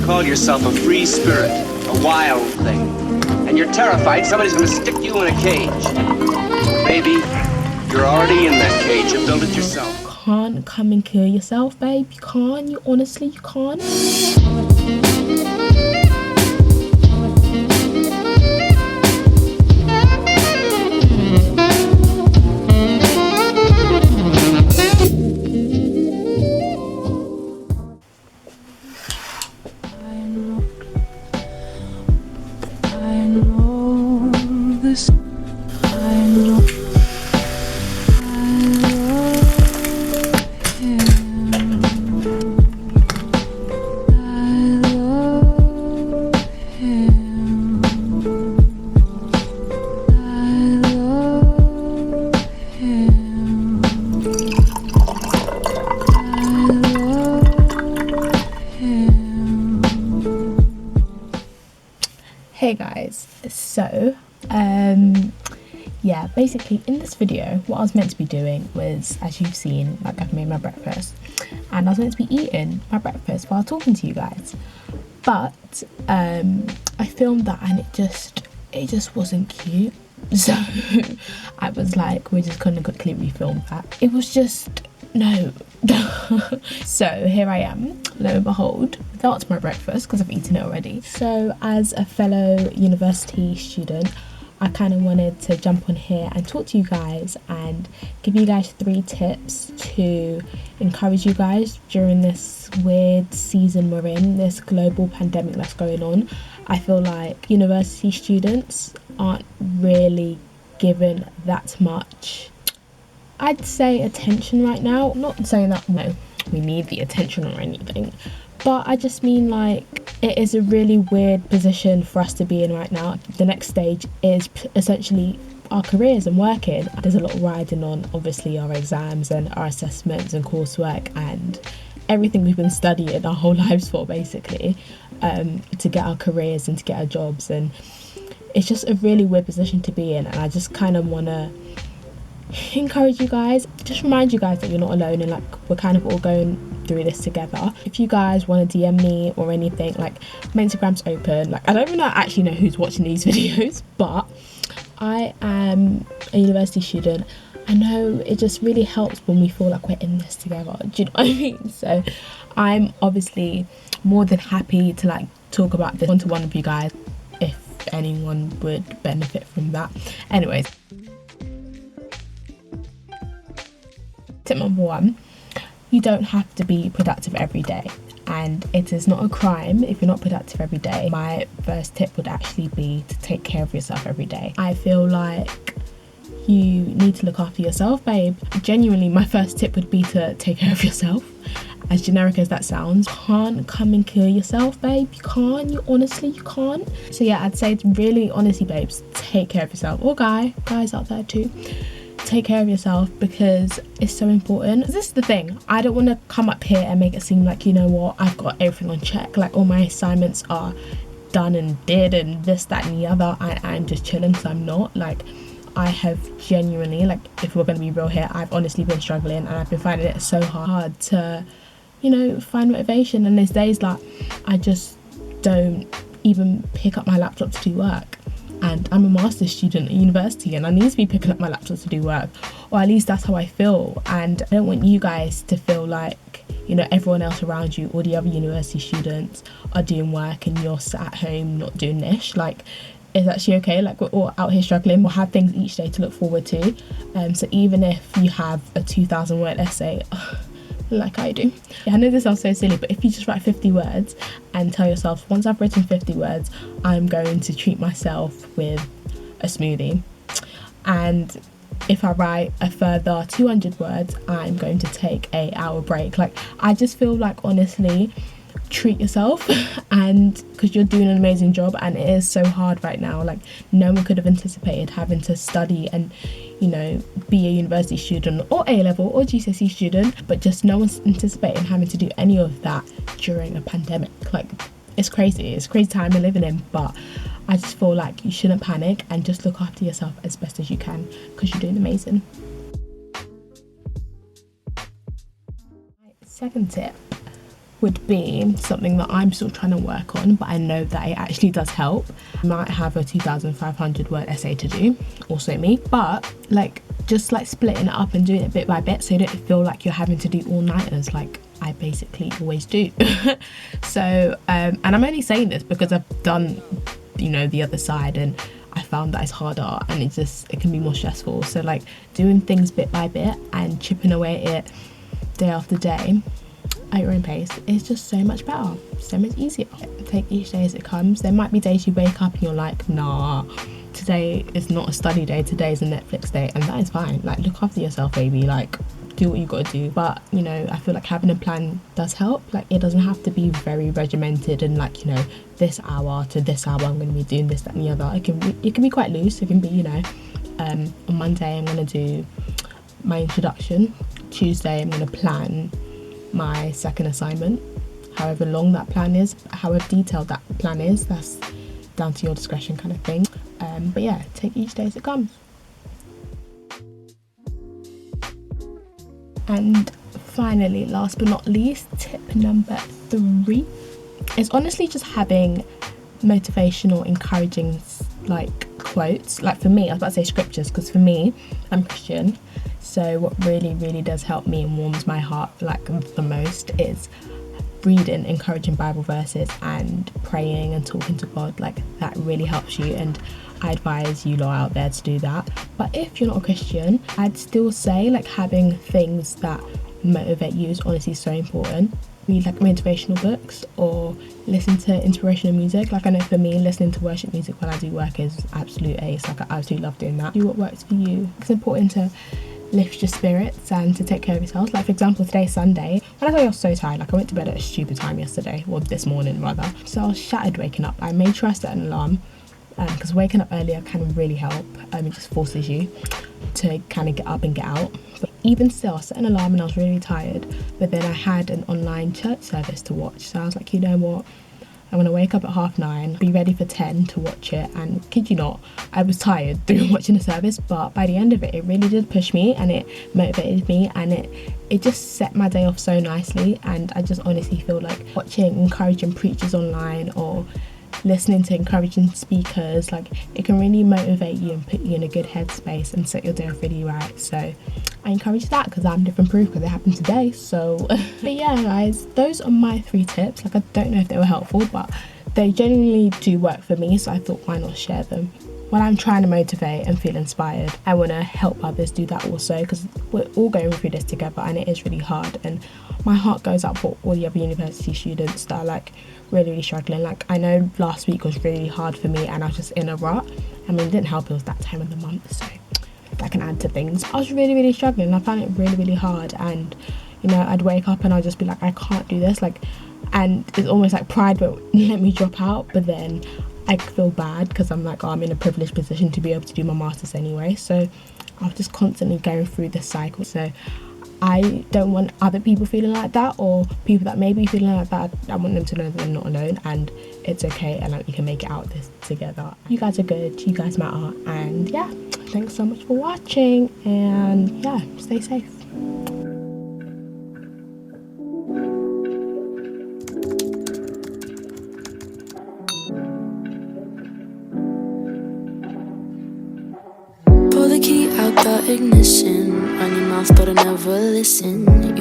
call yourself a free spirit, a wild thing, and you're terrified somebody's gonna stick you in a cage. Baby, you're already in that cage. You built it yourself. Can't come and kill yourself, babe. You can't. You honestly, you can't. Hey guys, so yeah, basically in this video what I was meant to be doing was, as you've seen, like I've made my breakfast and I was meant to be eating my breakfast while talking to you guys, but I filmed that and it just wasn't cute, so I was like, we're just gonna quickly refilm that. It was just no. So here I am, lo and behold, without my breakfast because I've eaten it already. So as a fellow university student, I kind of wanted to jump on here and talk to you guys and give you guys 3 tips to encourage you guys during this weird season we're in, this global pandemic that's going on. I feel like university students aren't really given that much, I'd say, attention right now. Not saying that, no, we need the attention or anything, but I just mean like it is a really weird position for us to be in right now. The next stage is essentially our careers and working. There's a lot riding on obviously our exams and our assessments and coursework and everything we've been studying our whole lives for, basically, to get our careers and to get our jobs. And it's just a really weird position to be in, and I just kind of want to encourage you guys, just remind you guys that you're not alone and like we're kind of all going through this together. If you guys want to DM me or anything, like my Instagram's open. Like I don't even actually know who's watching these videos, but I am a university student. I know it just really helps when we feel like we're in this together, do you know what I mean? So I'm obviously more than happy to like talk about this one-to-one with you guys if anyone would benefit from that. Anyways, tip number 1, you don't have to be productive every day, and it is not a crime if you're not productive every day. My first tip would actually be to take care of yourself every day. I feel like you need to look after yourself, babe. Genuinely, my first tip would be to take care of yourself. As generic as that sounds, you can't come and kill yourself, babe. You can't. You honestly, you can't. So yeah, I'd say really honestly, babes, take care of yourself. Or guys out there too. Take care of yourself because it's so important. This is the thing, I don't want to come up here and make it seem like, you know what, I've got everything on check, like all my assignments are done and did and this, that and the other, and I'm just chilling, because I'm not. Like I have genuinely, like if we're going to be real here, I've honestly been struggling and I've been finding it so hard to, you know, find motivation. And there's days like I just don't even pick up my laptop to do work. And I'm a master's student at university and I need to be picking up my laptop to do work, or at least that's how I feel. And I don't want you guys to feel like, you know, everyone else around you, all the other university students are doing work and you're sat at home not doing this. Like, it's actually okay. Like, we're all out here struggling. We'll have things each day to look forward to. So even if you have a 2,000 word essay, like I do. Yeah, I know this sounds so silly, but if you just write 50 words and tell yourself, once I've written 50 words, I'm going to treat myself with a smoothie. And if I write a further 200 words, I'm going to take an hour break. Like, I just feel like, honestly, treat yourself, and because you're doing an amazing job and it is so hard right now. Like, no one could have anticipated having to study and, you know, be a university student or A-level or GCSE student, but just no one's anticipating having to do any of that during a pandemic. Like, it's crazy time we're living in, but I just feel like you shouldn't panic and just look after yourself as best as you can, because you're doing amazing. Second tip, would be something that I'm still trying to work on, but I know that it actually does help. I might have a 2,500 word essay to do, also me, but like just like splitting it up and doing it bit by bit so you don't feel like you're having to do all-nighters like I basically always do. So and I'm only saying this because I've done, you know, the other side, and I found that it's harder and it can be more stressful. So like doing things bit by bit and chipping away at it day after day at your own pace is just so much better, so much easier. Take each day as it comes. There might be days you wake up and you're like, nah, today is not a study day, today is a Netflix day, and that is fine. Like, look after yourself, baby. Like, do what you gotta do. But you know, I feel like having a plan does help. Like, it doesn't have to be very regimented and like, you know, this hour to this hour I'm gonna be doing this, that and the other. It can be quite loose. It can be, you know, on Monday I'm gonna do my introduction, Tuesday I'm gonna plan my second assignment. However long that plan is, however detailed that plan is, that's down to your discretion kind of thing. But yeah, take each day as it comes. And finally, last but not least, tip number 3 is honestly just having motivational, encouraging like quotes. Like for me, I was about to say scriptures, because for me, I'm Christian. So what really does help me and warms my heart like the most is reading encouraging Bible verses and praying and talking to God. Like that really helps you, and I advise you lot out there to do that. But if you're not a Christian, I'd still say like having things that motivate you is honestly so important. Read like motivational books or listen to inspirational music. Like I know for me, listening to worship music while I do work is absolute ace. Like I absolutely love doing that. Do what works for you. It's important to lift your spirits and to take care of yourself. Like for example, today's Sunday. When I tell you I was so tired, like I went to bed at a stupid time yesterday, or this morning rather. So I was shattered waking up. I made sure I set an alarm because waking up earlier can really help. It just forces you to kind of get up and get out. But even still, I set an alarm and I was really tired. But then I had an online church service to watch. So I was like, you know what? I'm going to wake up at 9:30, be ready for 10 to watch it. And kid you not, I was tired through watching the service, but by the end of it, it really did push me and it motivated me, and it just set my day off so nicely. And I just honestly feel like watching encouraging preachers online or listening to encouraging speakers, like it can really motivate you and put you in a good headspace and set your day off really right. So I encourage that because I'm different proof, because it happened today. So but yeah guys, those are my 3 tips. Like I don't know if they were helpful, but they genuinely do work for me, so I thought why not share them. When I'm trying to motivate and feel inspired, I want to help others do that also, because we're all going through this together and it is really hard. And my heart goes out for all the other university students that are like really struggling. Like I know last week was really hard for me and I was just in a rut. I mean, it didn't help, it was that time of the month, so that can add to things. I was really struggling. I found it really hard, and you know, I'd wake up and I'd just be like, I can't do this, like, and it's almost like pride won't let me drop out. But then I feel bad because I'm like, oh, I'm in a privileged position to be able to do my masters anyway. So I was just constantly going through this cycle. So I don't want other people feeling like that, or people that may be feeling like that. I want them to know that they're not alone and it's okay, and like we can make it out this together. You guys are good, you guys matter, and yeah, thanks so much for watching, and yeah, stay safe. Pull the key out the ignition, run your mouth but I never listen. You